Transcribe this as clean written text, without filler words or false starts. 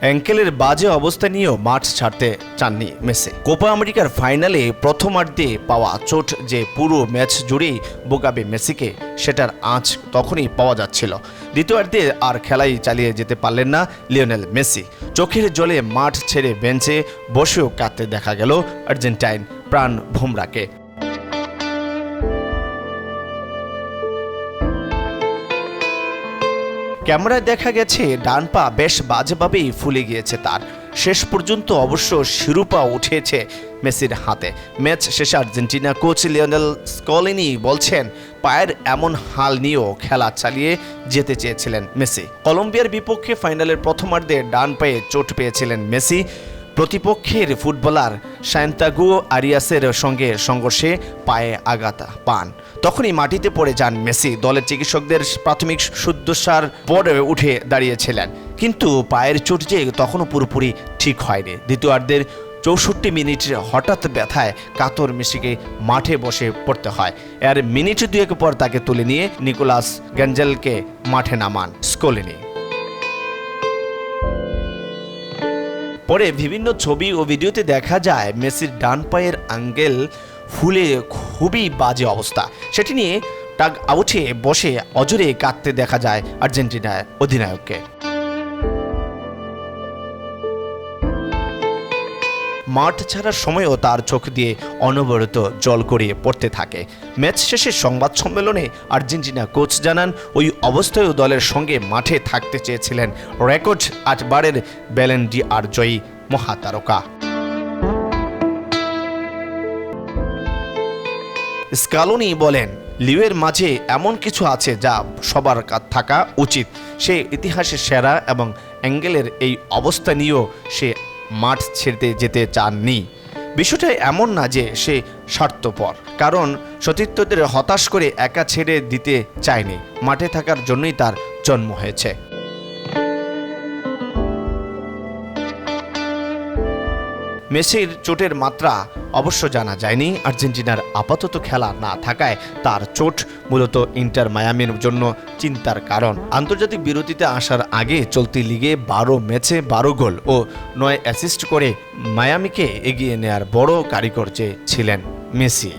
অ্যাঙ্কেলের বাজে অবস্থা নিয়েও মাঠ ছাড়তে চাননি মেসি। কোপা আমেরিকার ফাইনালে প্রথমার্ধে পাওয়া চোট যে পুরো ম্যাচ জুড়েই বোকাবে মেসিকে, সেটার আঁচ তখনই পাওয়া যাচ্ছিল। দ্বিতীয়ার্ধে আর খেলাই চালিয়ে যেতে পারলেন না লিওনেল মেসি। চোখের জলে মাঠ ছেড়ে বেঞ্চে বসেও কাঁদতে দেখা গেল আর্জেন্টাইন প্রাণ ভোমরাকে। ক্যামেরায় দেখা গেছে ডান পা বেশ বাজেভাবেই ফুলে গিয়েছে তার। শেষ পর্যন্ত অবশ্য শিরোপা উঠেছে মেসির হাতে। ম্যাচ শেষে আর্জেন্টিনা কোচ লিওনেল স্কলিনি বলছেন, পায়ের এমন হাল নিয়েও খেলা চালিয়ে যেতে চেয়েছিলেন মেসি। কলম্বিয়ার বিপক্ষে ফাইনালের প্রথমার্ধে ডান পায়ে চোট পেয়েছিলেন মেসি। প্রতিপক্ষের ফুটবলার সান্তিয়াগো আরিয়াসের সঙ্গে সংঘর্ষে পায়ে আঘাত পান। তখনই মাটিতে পড়ে যান মেসি। দলের চিকিৎসকদের প্রাথমিক শুশ্রূষার পরে উঠে দাঁড়িয়েছিলেন, কিন্তু পায়ের চোট যে তখনও পুরোপুরি ঠিক হয়নি। দ্বিতীয়ার্ধের 64 মিনিটে হঠাৎ ব্যথায় কাতর মেসিকে মাঠে বসে পড়তে হয়। এর মিনিট দুয়েক পর তাকে তুলে নিয়ে নিকোলাস গ্যাঞ্জেলকে মাঠে নামান স্কলিনি। পরে বিভিন্ন ছবি ও ভিডিওতে দেখা যায় মেসির ডান পায়ের আঙ্গেল ফুলে খুবই বাজে অবস্থা। সেটি নিয়ে টাগ আউটে বসে অজরে কাঁদতে দেখা যায় আর্জেন্টিনার অধিনায়ককে। মাঠ ছাড়ার সময়ও তার চোখ দিয়ে অনবরত জল গড়িয়ে পড়তে থাকে। ম্যাচ শেষে সংবাদ সম্মেলনে আর্জেন্টিনা কোচ জানান, ওই অবস্থায়ও দলের সঙ্গে মাঠে থাকতে চেয়েছিলেন রেকর্ড 8 বারের ব্যালন ডি'অর জয়ী মহাতারকা। স্কালোনি বলেন, লিওয়ের মাঝে এমন কিছু আছে যা সবার থাকা উচিত। সে ইতিহাসের সেরা এবং অ্যাঙ্গেলের এই অবস্থা নিয়েও সে মাঠ ছেড়ে যেতে চাননি। বিষয়টা এমন না যে সে স্বার্থপর, কারণ সতীর্থদের হতাশ করে একা ছেড়ে দিতে চায়নি। মাঠে থাকার জন্যই তার জন্ম হয়েছে। মেসির চোটের মাত্রা অবশ্য জানা যায়নি। আর্জেন্টিনার আপাতত খেলা না থাকায় তার চোট মূলত ইন্টার মায়ামির জন্য চিন্তার কারণ। আন্তর্জাতিক বিরতিতে আসার আগে চলতি লিগে 12 ম্যাচে 12 গোল ও 9 অ্যাসিস্ট করে মায়ামিকে এগিয়ে নেয়ার বড় কারিগর যে ছিলেন মেসি।